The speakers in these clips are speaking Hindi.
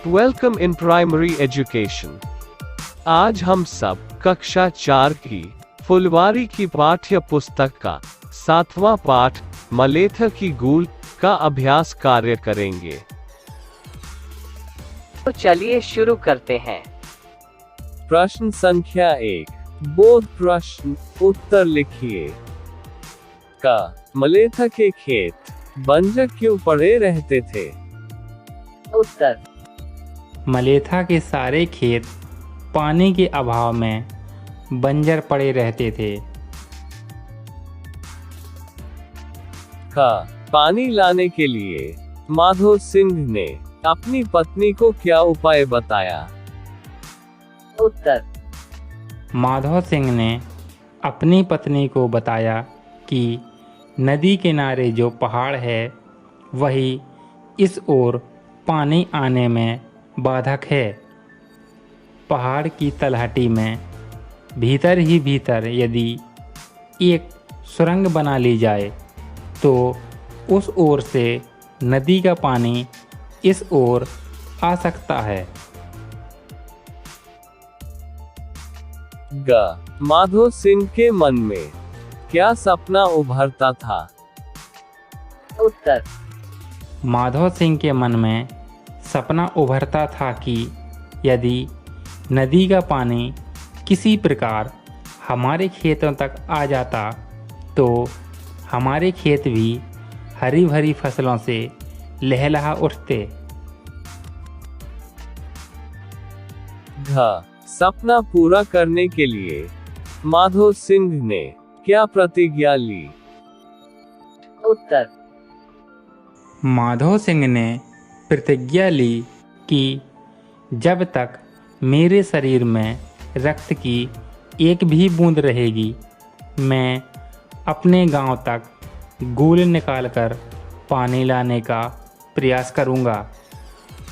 Welcome in primary education. आज हम सब कक्षा 4 की फुलवारी की पाठ्य पुस्तक का 7वां पाठ मलेथा की गूल का अभ्यास कार्य करेंगे। तो चलिए शुरू करते हैं। प्रश्न संख्या 1, बोध प्रश्न उत्तर लिखिए। का मलेथा के खेत बंजर क्यों पड़े रहते थे? उत्तर, मलेथा के सारे खेत पानी के अभाव में बंजर पड़े रहते थे। का पानी लाने के लिए माधो सिंह ने अपनी पत्नी को क्या उपाय बताया? उत्तर, माधव सिंह ने अपनी पत्नी को बताया कि नदी किनारे जो पहाड़ है वही इस ओर पानी आने में बाधक है। पहाड़ की तलहटी में भीतर ही भीतर यदि एक सुरंग बना ली जाए तो उस ओर से नदी का पानी इस ओर आ सकता है। ग माधो सिंह के मन में क्या सपना उभरता था? उत्तर, माधव सिंह के मन में सपना उभरता था कि यदि नदी का पानी किसी प्रकार हमारे खेतों तक आ जाता तो हमारे खेत भी हरी भरी फसलों से लहलहा उठते। घ सपना पूरा करने के लिए माधो सिंह ने क्या प्रतिज्ञा ली? उत्तर, माधव सिंह ने प्रतिज्ञा ली कि जब तक मेरे शरीर में रक्त की एक भी बूंद रहेगी मैं अपने गांव तक गूल निकालकर पानी लाने का प्रयास करूंगा।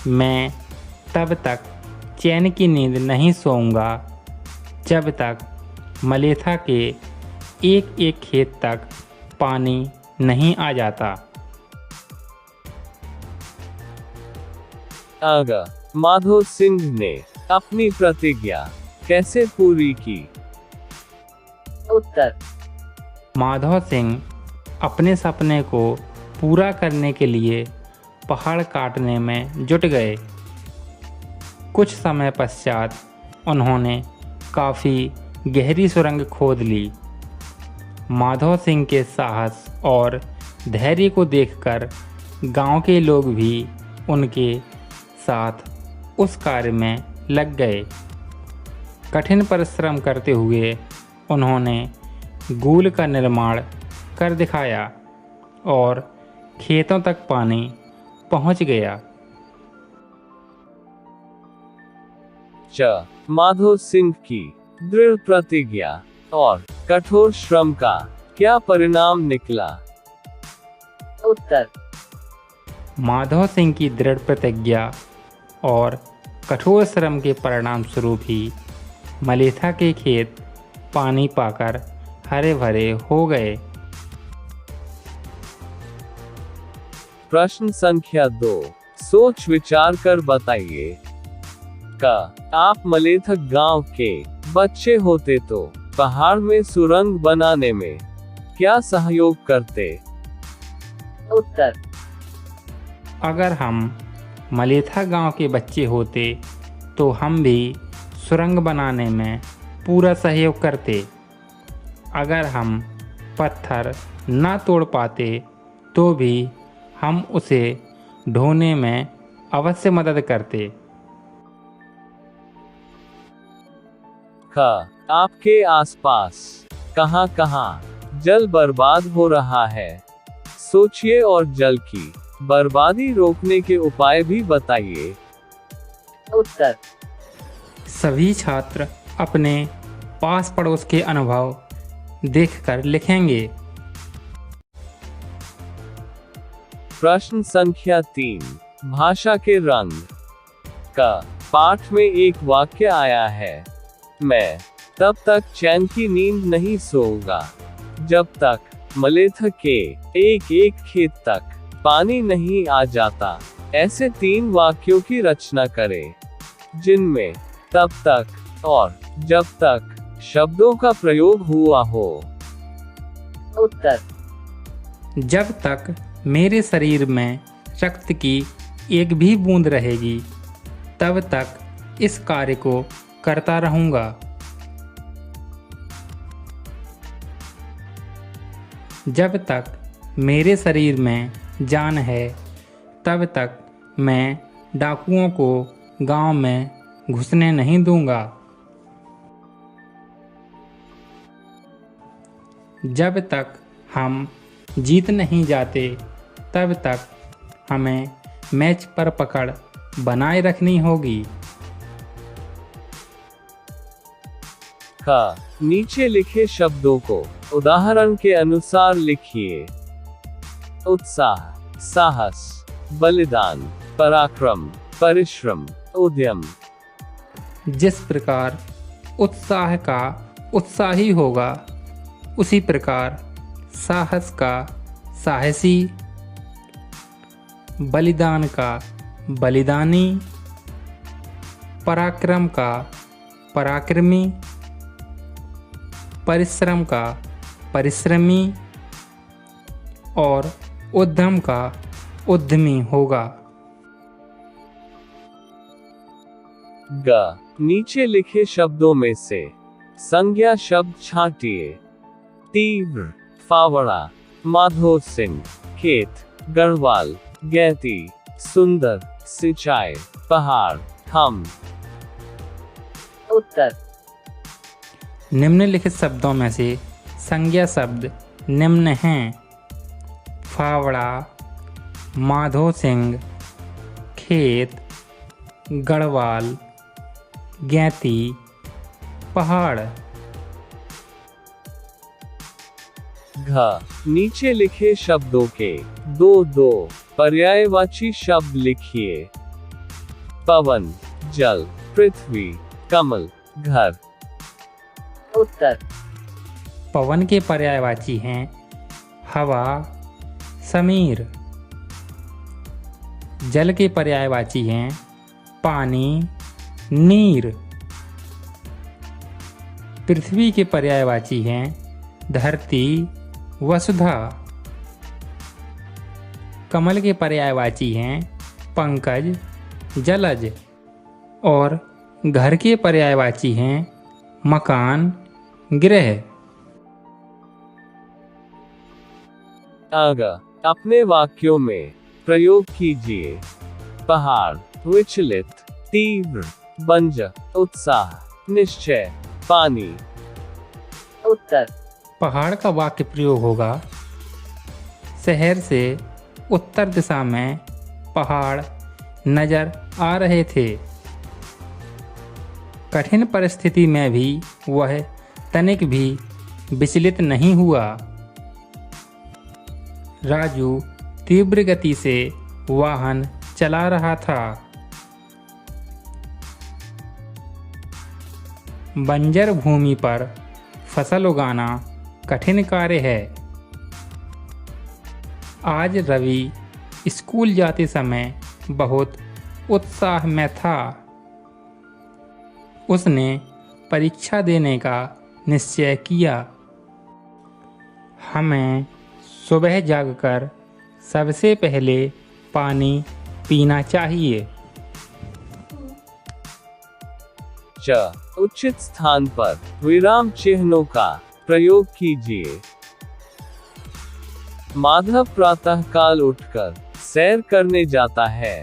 मैं तब तक चैन की नींद नहीं सोऊंगा जब तक मलेथा के एक एक खेत तक पानी नहीं आ जाता। आगा माधो सिंह ने अपनी प्रतिज्ञा कैसे पूरी की? उत्तर, माधव सिंह अपने सपने को पूरा करने के लिए पहाड़ काटने में जुट गए। कुछ समय पश्चात उन्होंने काफ़ी गहरी सुरंग खोद ली। माधव सिंह के साहस और धैर्य को देखकर गांव के लोग भी उनके साथ उस कार्य में लग गए। कठिन परिश्रम करते हुए उन्होंने गूल का निर्माण कर दिखाया और खेतों तक पानी पहुंच गया। च माधो सिंह की दृढ़ प्रतिज्ञा और कठोर श्रम का क्या परिणाम निकला? उत्तर, माधव सिंह की दृढ़ प्रतिज्ञा और कठोर श्रम के परिणाम स्वरूप ही मलेथा के खेत पानी पाकर हरे भरे हो गए। प्रश्न संख्या 2, सोच विचार कर बताइए। का आप मलेथा गांव के बच्चे होते तो पहाड़ में सुरंग बनाने में क्या सहयोग करते? उत्तर, अगर हम मलेथा गांव के बच्चे होते तो हम भी सुरंग बनाने में पूरा सहयोग करते। अगर हम पत्थर न तोड़ पाते तो भी हम उसे ढोने में अवश्य मदद करते। का आपके आसपास कहां-कहां जल बर्बाद हो रहा है? सोचिए और जल की बर्बादी रोकने के उपाय भी बताइए। उत्तर, सभी छात्र अपने पास पड़ोस के अनुभव देखकर लिखेंगे। प्रश्न संख्या 3, भाषा के रंग। का पाठ में एक वाक्य आया है, मैं तब तक चैन की नींद नहीं सोऊंगा जब तक मलेथा के एक एक खेत तक पानी नहीं आ जाता। ऐसे 3 वाक्यों की रचना करें जिनमें तब तक और जब तक शब्दों का प्रयोग हुआ हो। उत्तर। जब तक मेरे शरीर में रक्त की एक भी बूंद रहेगी तब तक इस कार्य को करता रहूंगा। जब तक मेरे शरीर में जान है तब तक मैं डाकुओं को गांव में घुसने नहीं दूंगा। जब तक हम जीत नहीं जाते तब तक हमें मैच पर पकड़ बनाए रखनी होगी। ख। नीचे लिखे शब्दों को उदाहरण के अनुसार लिखिए। उत्साह, साहस, बलिदान, पराक्रम, परिश्रम, उद्यम। जिस प्रकार उत्साह का उत्साही होगा उसी प्रकार साहस का साहसी, बलिदान का बलिदानी, पराक्रम का पराक्रमी, परिश्रम का परिश्रमी और उद्यम का उद्यमी होगा। ग। नीचे लिखे शब्दों में से संज्ञा शब्द छांटिए। तीव्र, फावड़ा, माधो सिंह, खेत, गढ़वाल, गैती, सुंदर, सिंचाई, पहाड़, हम। उत्तर। निम्नलिखित शब्दों में से संज्ञा शब्द निम्न हैं: फावड़ा, माधो सिंह, खेत, गढ़वाल, गैती, पहाड़। घ। नीचे लिखे शब्दों के दो पर्यायवाची शब्द लिखिए। पवन, जल, पृथ्वी, कमल, घर। उत्तर। पवन के पर्यायवाची हैं हवा, समीर। जल के पर्यायवाची हैं पानी, नीर। पृथ्वी के पर्यायवाची हैं धरती, वसुधा। कमल के पर्यायवाची हैं पंकज, जलज। और घर के पर्यायवाची हैं मकान, गृह। आगा अपने वाक्यों में प्रयोग कीजिए। पहाड़, विचलित, तीव्र, बंजर, उत्साह, निश्चय, पानी। उत्तर। पहाड़ का वाक्य प्रयोग होगा। शहर से उत्तर दिशा में पहाड़ नजर आ रहे थे। कठिन परिस्थिति में भी वह तनिक भी विचलित नहीं हुआ। राजू तीव्र गति से वाहन चला रहा था। बंजर भूमि पर फसल उगाना कठिन कार्य है। आज रवि स्कूल जाते समय बहुत उत्साह में था। उसने परीक्षा देने का निश्चय किया। हमें सुबह जागकर सबसे पहले पानी पीना चाहिए। च। उचित स्थान पर विराम चिन्हों का प्रयोग कीजिए। माधव प्रातः काल उठकर सैर करने जाता है।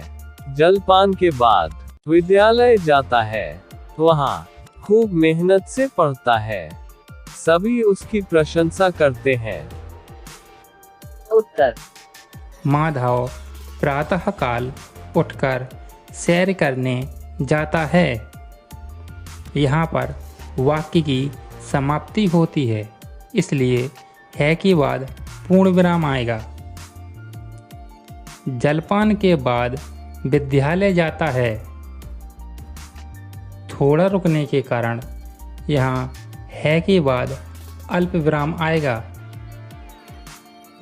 जलपान के बाद विद्यालय जाता है। वहाँ खूब मेहनत से पढ़ता है। सभी उसकी प्रशंसा करते हैं। उत्तर। माधव प्रातः काल उठकर सैर करने जाता है। यहाँ पर वाक्य की समाप्ति होती है, इसलिए है के बाद पूर्ण विराम आएगा। जलपान के बाद विद्यालय जाता है। थोड़ा रुकने के कारण यहाँ है के बाद अल्प विराम आएगा।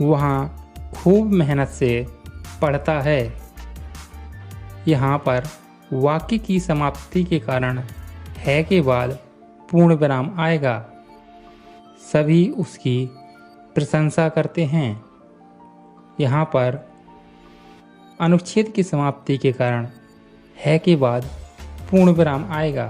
वहाँ खूब मेहनत से पढ़ता है। यहाँ पर वाक्य की समाप्ति के कारण है के बाद पूर्ण विराम आएगा। सभी उसकी प्रशंसा करते हैं। यहाँ पर अनुच्छेद की समाप्ति के कारण है के बाद पूर्ण विराम आएगा।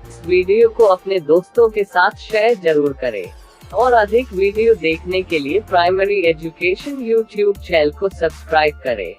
इस वीडियो को अपने दोस्तों के साथ शेयर जरूर करें और अधिक वीडियो देखने के लिए प्राइमरी एजुकेशन यूट्यूब चैनल को सब्सक्राइब करें।